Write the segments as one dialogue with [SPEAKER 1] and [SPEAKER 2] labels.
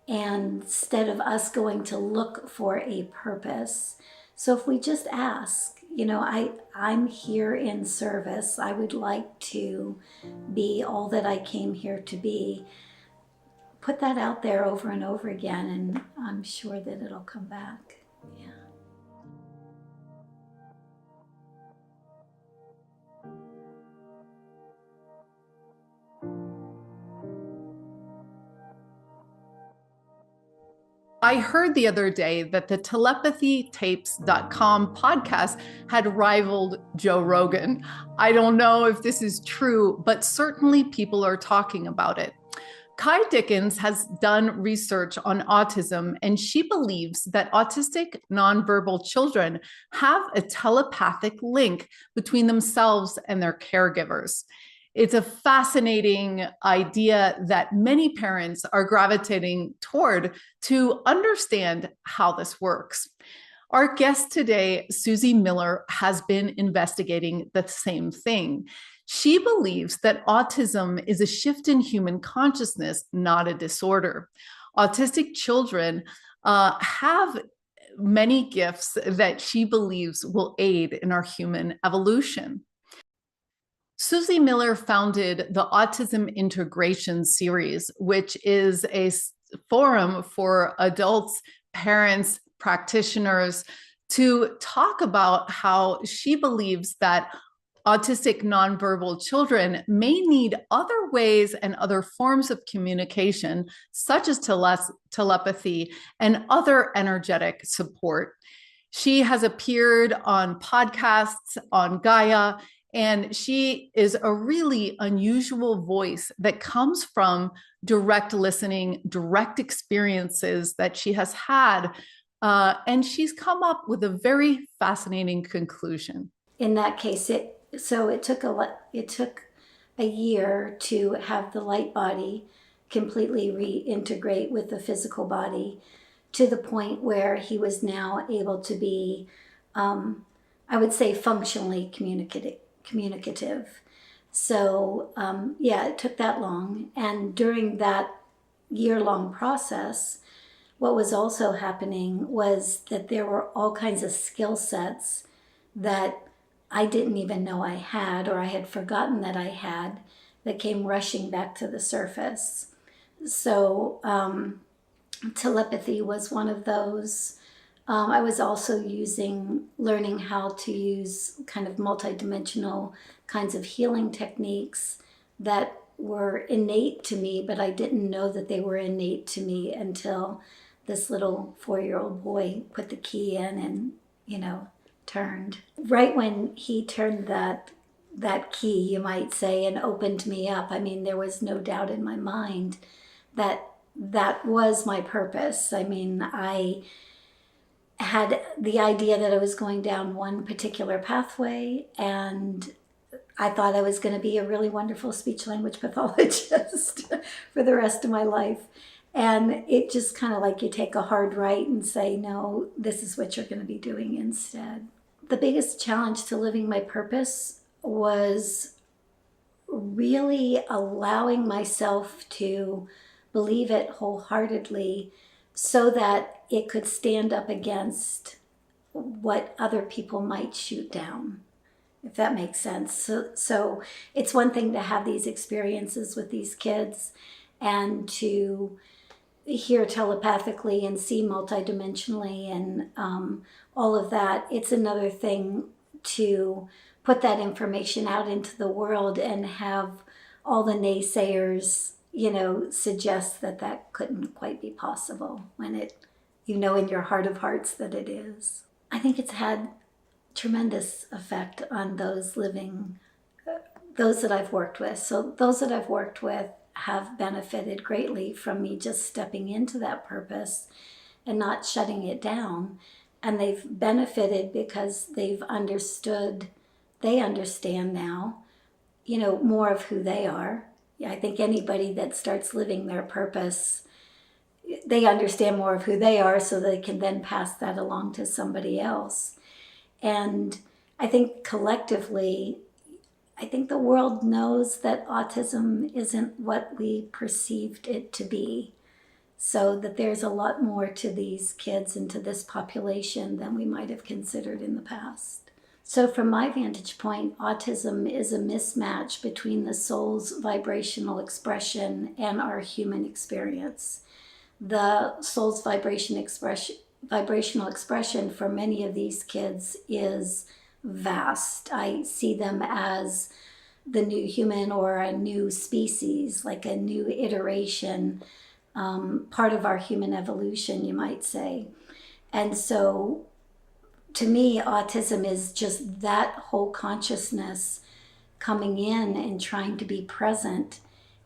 [SPEAKER 1] and instead of us going to look for a purpose. So if we just ask, I'm here in service. I would like to be all that I came here to be. Put that out there over and over again, and I'm sure that it'll come back. Yeah.
[SPEAKER 2] I heard the other day that the telepathytapes.com podcast had rivaled Joe Rogan. I don't know if this is true, but certainly people are talking about it. Kai Dickens has done research on autism, and she believes that autistic nonverbal children have a telepathic link between themselves and their caregivers. It's a fascinating idea that many parents are gravitating toward to understand how this works. Our guest today, Suzy Miller, has been investigating the same thing. She believes that autism is a shift in human consciousness, not a disorder. Autistic children have many gifts that she believes will aid in our human evolution. Suzy Miller founded the Autism Integration Series, which is a forum for adults, parents, practitioners to talk about how she believes that autistic nonverbal children may need other ways and other forms of communication, such as telepathy and other energetic support. She has appeared on podcasts on Gaia, and she is a really unusual voice that comes from direct listening, direct experiences that she has had. And she's come up with a very fascinating conclusion.
[SPEAKER 1] In that case, it took a year to have the light body completely reintegrate with the physical body, to the point where he was now able to be, I would say, functionally communicative. So yeah, it took that long. And during that year-long process, what was also happening was that there were all kinds of skill sets that I didn't even know I had, or I had forgotten that I had, that came rushing back to the surface. So telepathy was one of those. I was also learning how to use kind of multidimensional kinds of healing techniques that were innate to me, but I didn't know that they were innate to me until this little 4-year-old boy put the key in and, turned. Right when he turned that key, you might say, and opened me up, I mean, there was no doubt in my mind that that was my purpose. I mean, I had the idea that I was going down one particular pathway, and I thought I was going to be a really wonderful speech language pathologist for the rest of my life. And it just kind of like you take a hard right and say, no, this is what you're going to be doing instead. The biggest challenge to living my purpose was really allowing myself to believe it wholeheartedly, so that it could stand up against what other people might shoot down, if that makes sense. So it's one thing to have these experiences with these kids and to hear telepathically and see multidimensionally and all of that. It's another thing to put that information out into the world and have all the naysayers, suggest that that couldn't quite be possible, when it, in your heart of hearts that it is. I think it's had tremendous effect on those that I've worked with. So those that I've worked with have benefited greatly from me just stepping into that purpose and not shutting it down. And they've benefited because they understand now, more of who they are. I think anybody that starts living their purpose, they understand more of who they are, so they can then pass that along to somebody else. And I think collectively, I think the world knows that autism isn't what we perceived it to be. So that there's a lot more to these kids and to this population than we might have considered in the past. So from my vantage point, autism is a mismatch between the soul's vibrational expression and our human experience. The soul's vibrational expression for many of these kids is vast. I see them as the new human or a new species, like a new iteration, part of our human evolution, you might say. And so to me, autism is just that whole consciousness coming in and trying to be present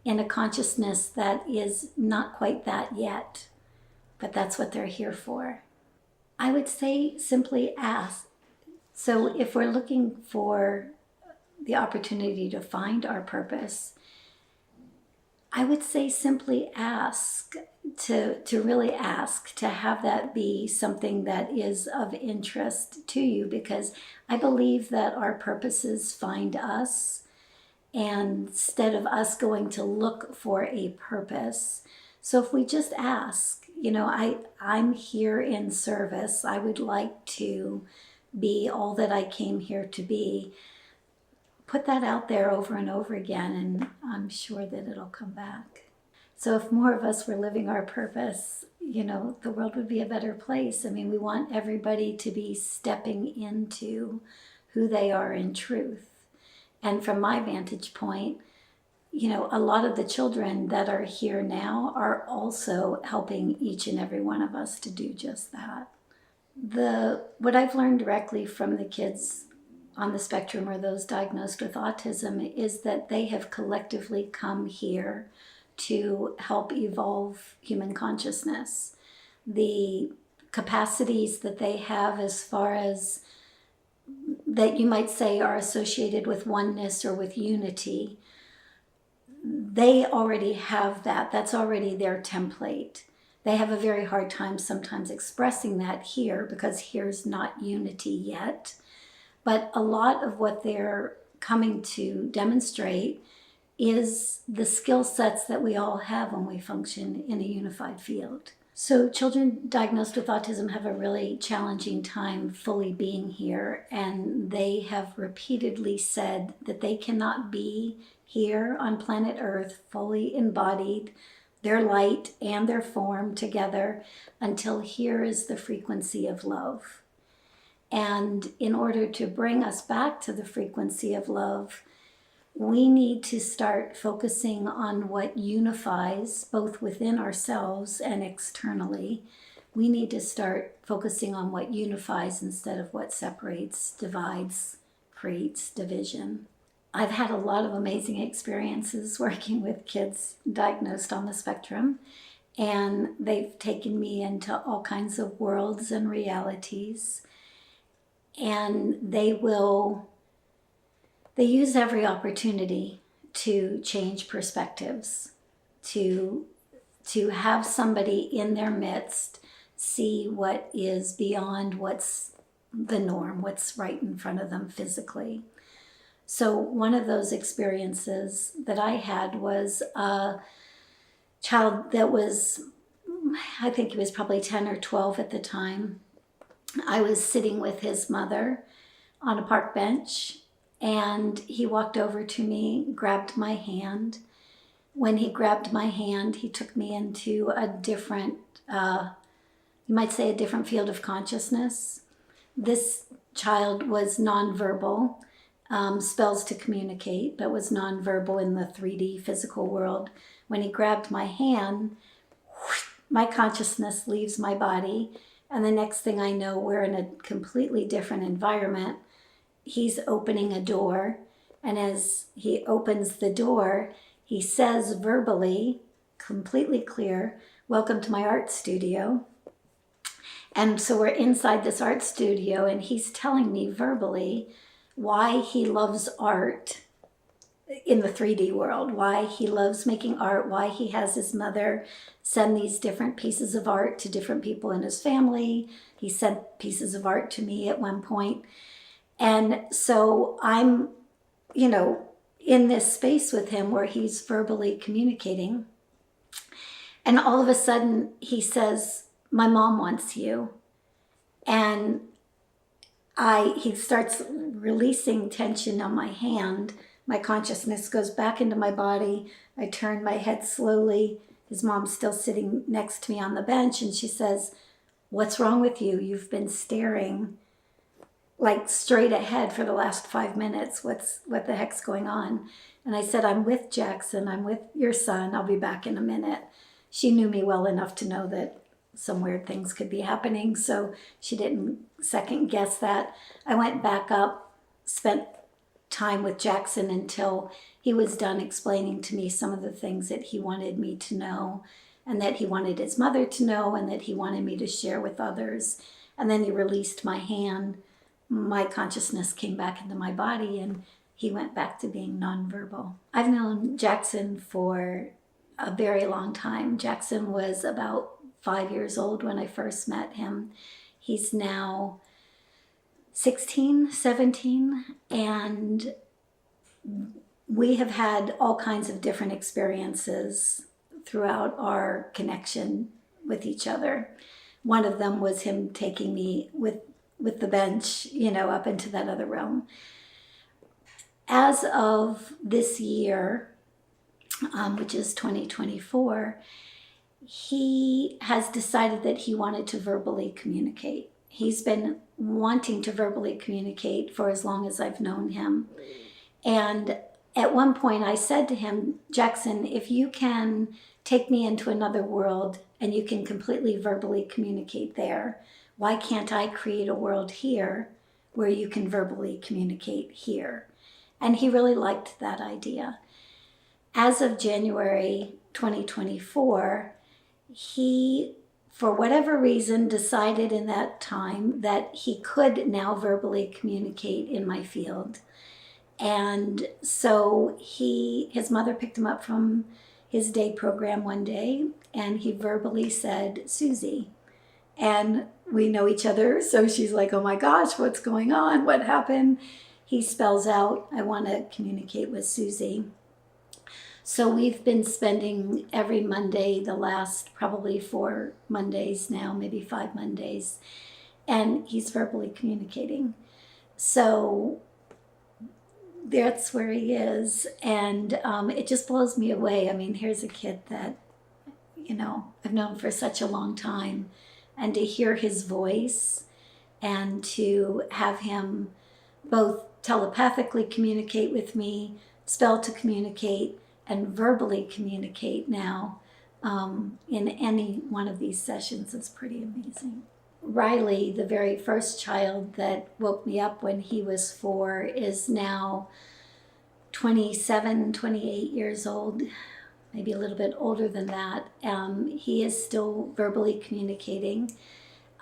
[SPEAKER 1] in a consciousness that is not quite that yet, but that's what they're here for. I would say simply ask. So if we're looking for the opportunity to find our purpose, I would say simply ask, to really ask, to have that be something that is of interest to you, because I believe that our purposes find us, and instead of us going to look for a purpose. So if we just ask, I'm here in service. I would like to be all that I came here to be. Put that out there over and over again, and I'm sure that it'll come back. So if more of us were living our purpose, the world would be a better place. I mean, we want everybody to be stepping into who they are in truth. And from my vantage point, a lot of the children that are here now are also helping each and every one of us to do just that. What I've learned directly from the kids on the spectrum or those diagnosed with autism is that they have collectively come here to help evolve human consciousness. The capacities that they have, as far as that you might say are associated with oneness or with unity, they already have that. That's already their template. They have a very hard time sometimes expressing that here, because here's not unity yet. But a lot of what they're coming to demonstrate is the skill sets that we all have when we function in a unified field. So children diagnosed with autism have a really challenging time fully being here, and they have repeatedly said that they cannot be here on planet Earth fully embodied, their light and their form together, until here is the frequency of love. And in order to bring us back to the frequency of love, we need to start focusing on what unifies both within ourselves and externally. We need to start focusing on what unifies instead of what separates, divides, creates division. I've had a lot of amazing experiences working with kids diagnosed on the spectrum, and they've taken me into all kinds of worlds and realities. And they use every opportunity to change perspectives, to have somebody in their midst see what is beyond what's the norm, what's right in front of them physically. So one of those experiences that I had was a child that was, I think he was probably 10 or 12 at the time. I was sitting with his mother on a park bench, and he walked over to me, grabbed my hand. When he grabbed my hand, he took me into a different, you might say, a different field of consciousness. This child was nonverbal, spells to communicate, but was nonverbal in the 3D physical world. When he grabbed my hand, my consciousness leaves my body, and the next thing I know, we're in a completely different environment. He's opening a door, and as he opens the door, he says verbally, completely clear, "Welcome to my art studio." And so we're inside this art studio, and he's telling me verbally why he loves art in the 3D world, why he loves making art, why he has his mother send these different pieces of art to different people in his family. He sent pieces of art to me at one point. And so I'm, in this space with him where he's verbally communicating. And all of a sudden he says, my mom wants you. And he starts releasing tension on my hand. My consciousness goes back into my body. I turn my head slowly. His mom's still sitting next to me on the bench, and she says, what's wrong with you? You've been staring like straight ahead for the last 5 minutes. What the heck's going on? And I said, I'm with Jackson. I'm with your son. I'll be back in a minute. She knew me well enough to know that some weird things could be happening, so she didn't second guess that. I went back up, spent time with Jackson until he was done explaining to me some of the things that he wanted me to know, and that he wanted his mother to know, and that he wanted me to share with others. And then he released my hand. My consciousness came back into my body, and he went back to being nonverbal. I've known Jackson for a very long time. Jackson was about 5 years old when I first met him. He's now 16, 17, and we have had all kinds of different experiences throughout our connection with each other. One of them was him taking me with the bench, up into that other realm. As of this year, which is 2024, he has decided that he wanted to verbally communicate. He's been wanting to verbally communicate for as long as I've known him. And at one point I said to him, Jackson, if you can take me into another world and you can completely verbally communicate there, why can't I create a world here where you can verbally communicate here? And he really liked that idea. As of January 2024, he, for whatever reason, decided in that time that he could now verbally communicate in my field. And so his mother picked him up from his day program one day, and he verbally said, Suzy. And we know each other, so she's like, oh my gosh, what's going on? What happened? He spells out, I want to communicate with Suzy. So we've been spending every Monday, the last probably 4 Mondays now, maybe 5 Mondays, and he's verbally communicating. So that's where he is, and it just blows me away. I mean, here's a kid that, I've known for such a long time, and to hear his voice and to have him both telepathically communicate with me, spell to communicate, and verbally communicate now in any one of these sessions is pretty amazing. Riley, the very first child that woke me up when he was 4, is now 27, 28 years old, maybe a little bit older than that. He is still verbally communicating.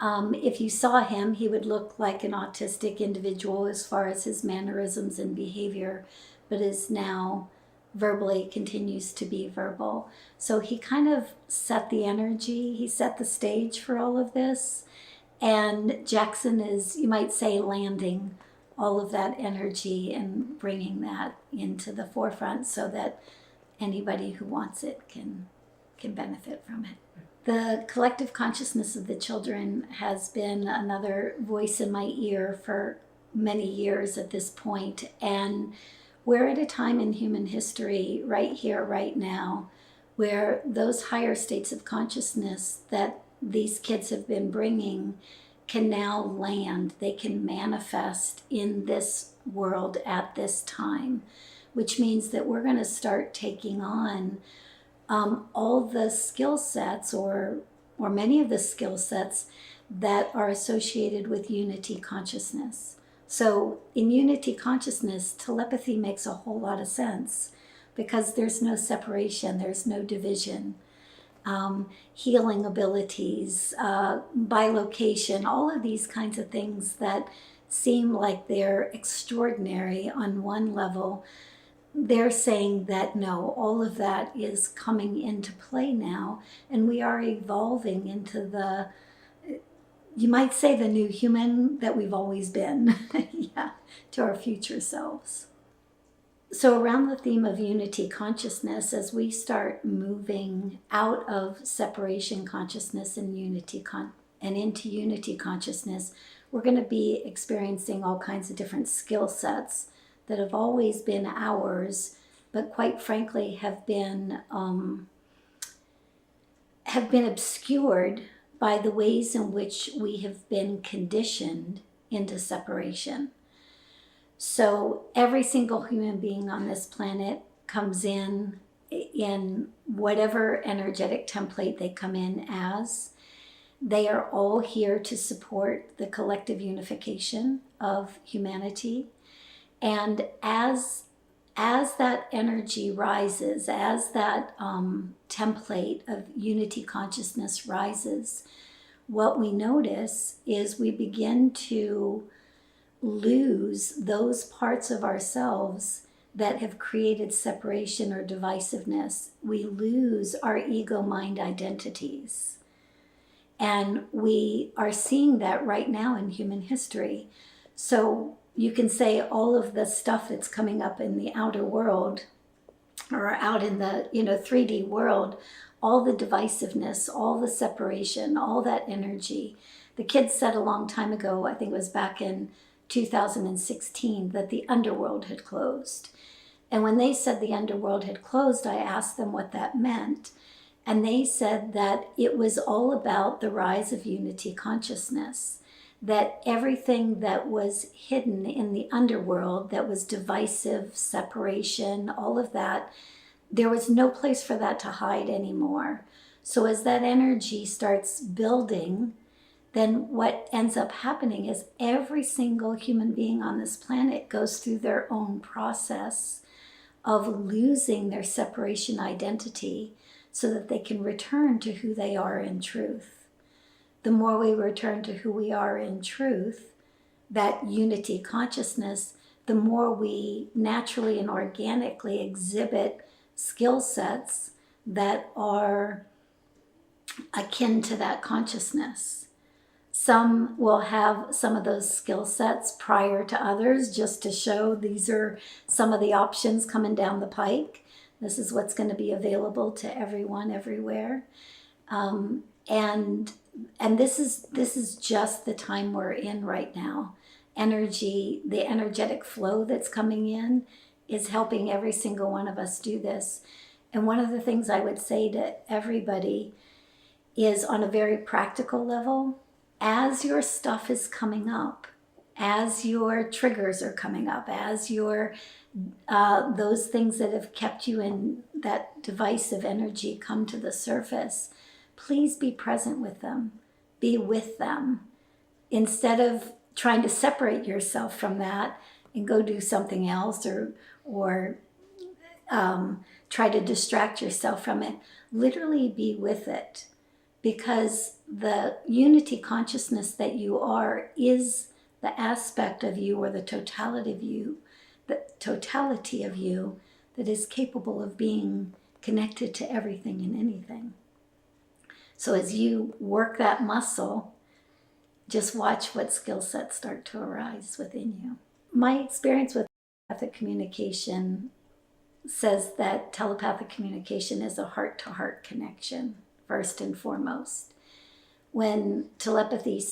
[SPEAKER 1] If you saw him, he would look like an autistic individual as far as his mannerisms and behavior, but is now verbally continues to be verbal. So he kind of set the energy, he set the stage for all of this. And Jackson is, you might say, landing all of that energy and bringing that into the forefront so that anybody who wants it can benefit from it. The collective consciousness of the children has been another voice in my ear for many years at this point. And we're at a time in human history, right here, right now, where those higher states of consciousness that these kids have been bringing can now land. They can manifest in this world at this time, which means that we're going to start taking on all the skill sets or many of the skill sets that are associated with unity consciousness. So in unity consciousness, telepathy makes a whole lot of sense because there's no separation, there's no division. Healing abilities, bilocation, all of these kinds of things that seem like they're extraordinary on one level, they're saying that no, all of that is coming into play now, and we are evolving into the, you might say, the new human that we've always been, yeah, to our future selves. So around the theme of unity consciousness, as we start moving out of separation consciousness and and into unity consciousness, we're going to be experiencing all kinds of different skill sets that have always been ours, but quite frankly have been obscured by the ways in which we have been conditioned into separation. So every single human being on this planet comes in whatever energetic template they come in as. They are all here to support the collective unification of humanity. And as that energy rises, as that template of unity consciousness rises, what we notice is we begin to lose those parts of ourselves that have created separation or divisiveness. We lose our ego mind identities. And we are seeing that right now in human history. So you can say all of the stuff that's coming up in the outer world or out in the 3D world, all the divisiveness, all the separation, all that energy. The kids said a long time ago, I think it was back in 2016, that the underworld had closed. And when they said the underworld had closed, I asked them what that meant. And they said that it was all about the rise of unity consciousness, that everything that was hidden in the underworld, that was divisive, separation, all of that, there was no place for that to hide anymore. So as that energy starts building, then what ends up happening is every single human being on this planet goes through their own process of losing their separation identity so that they can return to who they are in truth. The more we return to who we are in truth, that unity consciousness, the more we naturally and organically exhibit skill sets that are akin to that consciousness. Some will have some of those skill sets prior to others, just to show these are some of the options coming down the pike. This is what's going to be available to everyone, everywhere. And this is just the time we're in right now. The energetic flow that's coming in is helping every single one of us do this. And one of the things I would say to everybody is, on a very practical level, as your stuff is coming up, as your triggers are coming up, as your those things that have kept you in that divisive energy come to the surface, please be present with them. Be with them. Instead of trying to separate yourself from that and go do something else or try to distract yourself from it, literally be with it. Because the unity consciousness that you are is the aspect of you, or the totality of you that is capable of being connected to everything and anything. So as you work that muscle, just watch what skill sets start to arise within you. My experience with telepathic communication says that telepathic communication is a heart-to-heart connection, first and foremost. When telepathy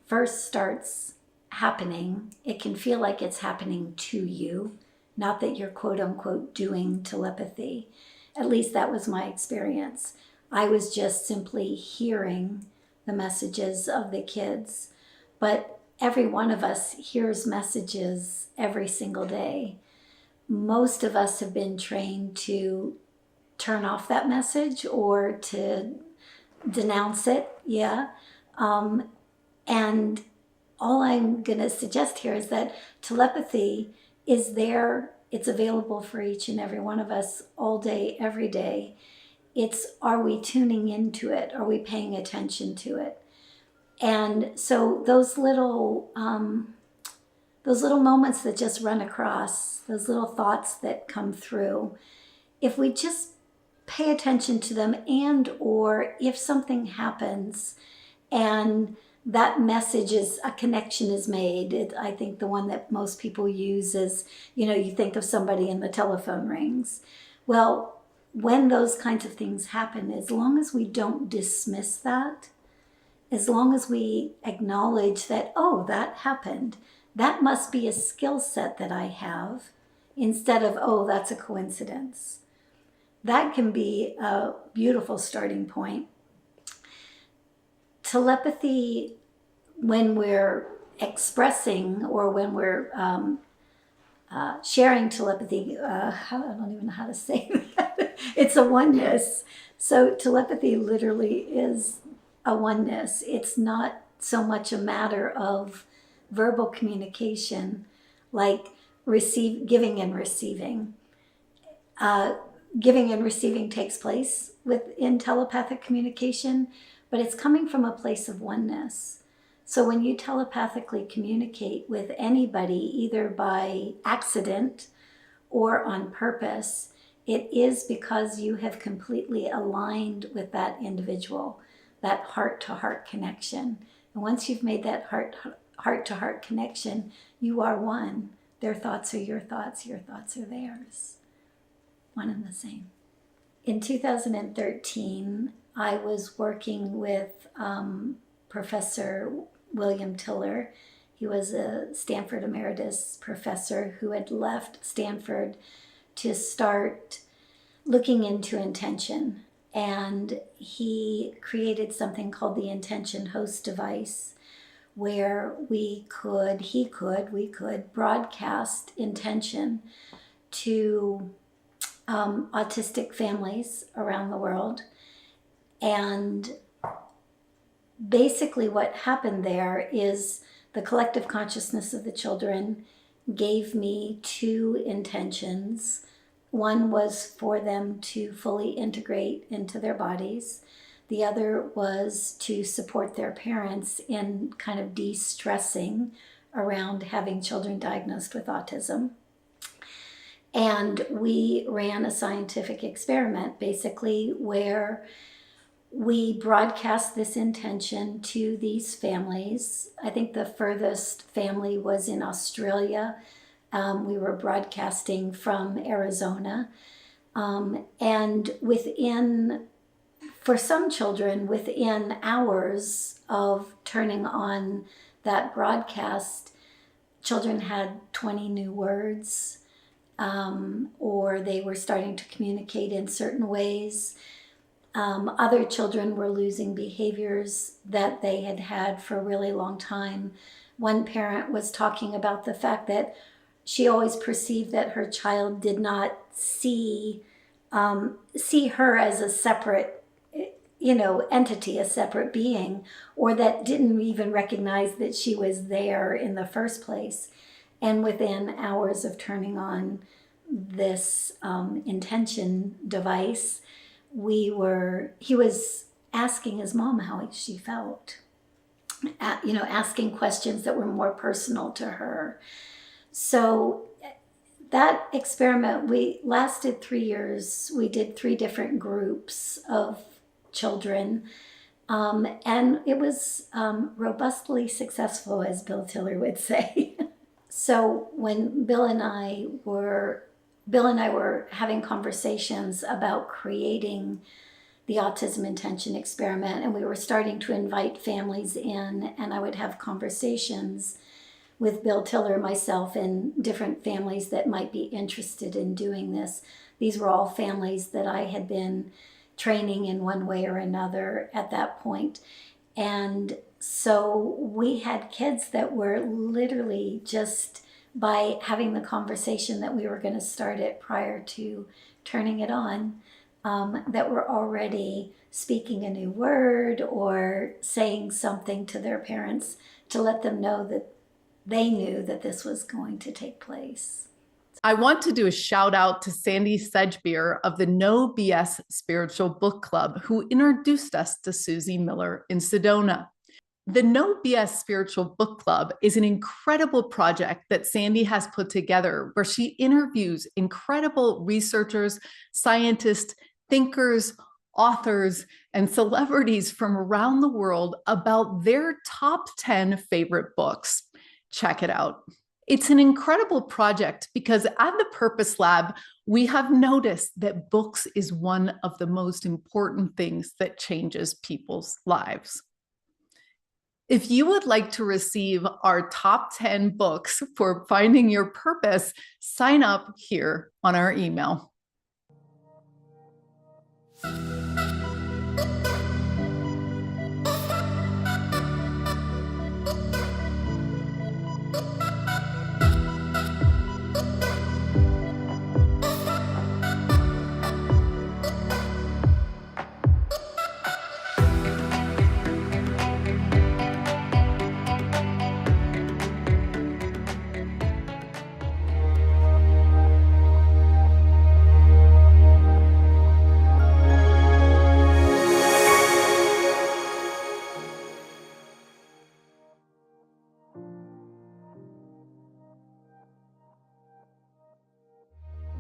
[SPEAKER 1] first starts happening, it can feel like it's happening to you, not that you're quote-unquote doing telepathy. At least that was my experience. I was just simply hearing the messages of the kids. But every one of us hears messages every single day. Most of us have been trained to turn off that message or to denounce it, and all I'm going to suggest here is that telepathy is there. It's available for each and every one of us all day, every day. It's, are we tuning into it? Are we paying attention to it? And so those little moments that just run across, those little thoughts that come through, if we just pay attention to them, and or if something happens and that message is, a connection is made. I think the one that most people use is, you think of somebody and the telephone rings. Well, when those kinds of things happen, as long as we don't dismiss that, as long as we acknowledge that, oh, that happened, that must be a skill set that I have, instead of, oh, that's a coincidence. That can be a beautiful starting point. Telepathy, when we're expressing or when we're sharing telepathy, I don't even know how to say that. It's a oneness. So telepathy literally is a oneness. It's not so much a matter of verbal communication, like giving and receiving. Giving and receiving takes place within telepathic communication, but it's coming from a place of oneness. So when you telepathically communicate with anybody, either by accident or on purpose, it is because you have completely aligned with that individual, that heart-to-heart connection. And once you've made that heart-to-heart connection, you are one. Their thoughts are your thoughts are theirs. One and the same. In 2013, I was working with Professor William Tiller. He was a Stanford emeritus professor who had left Stanford to start looking into intention. And he created something called the intention host device, where we could broadcast intention to autistic families around the world. And basically what happened there is the collective consciousness of the children gave me two intentions. One was for them to fully integrate into their bodies. The other was to support their parents in kind of de-stressing around having children diagnosed with autism. And we ran a scientific experiment, basically, where we broadcast this intention to these families. I think the furthest family was in Australia. We were broadcasting from Arizona. And for some children, within hours of turning on that broadcast, children had 20 new words, or they were starting to communicate in certain ways. Other children were losing behaviors that they had had for a really long time. One parent was talking about the fact that she always perceived that her child did not see her as a separate, entity, a separate being, or that didn't even recognize that she was there in the first place. And within hours of turning on this intention device, he was asking his mom how she felt, asking questions that were more personal to her. So that experiment, we lasted 3 years. We did 3 different groups of children, and it was robustly successful, as Bill Tiller would say. So when Bill and I were having conversations about creating the Autism Intention Experiment, and we were starting to invite families in, and I would have conversations with Bill Tiller, myself, and different families that might be interested in doing this. These were all families that I had been training in one way or another at that point. And so we had kids that were literally, just by having the conversation that we were going to start it prior to turning it on, that were already speaking a new word or saying something to their parents to let them know that they knew that this was going to take place.
[SPEAKER 2] I want to do a shout out to Sandy Sedgbeer of the No BS Spiritual Book Club, who introduced us to Suzy Miller in Sedona. The No BS Spiritual Book Club is an incredible project that Sandy has put together, where she interviews incredible researchers, scientists, thinkers, authors, and celebrities from around the world about their top 10 favorite books. Check it out. It's an incredible project because at the Purpose Lab, we have noticed that books is one of the most important things that changes people's lives. If you would like to receive our top 10 books for finding your purpose, sign up here on our email.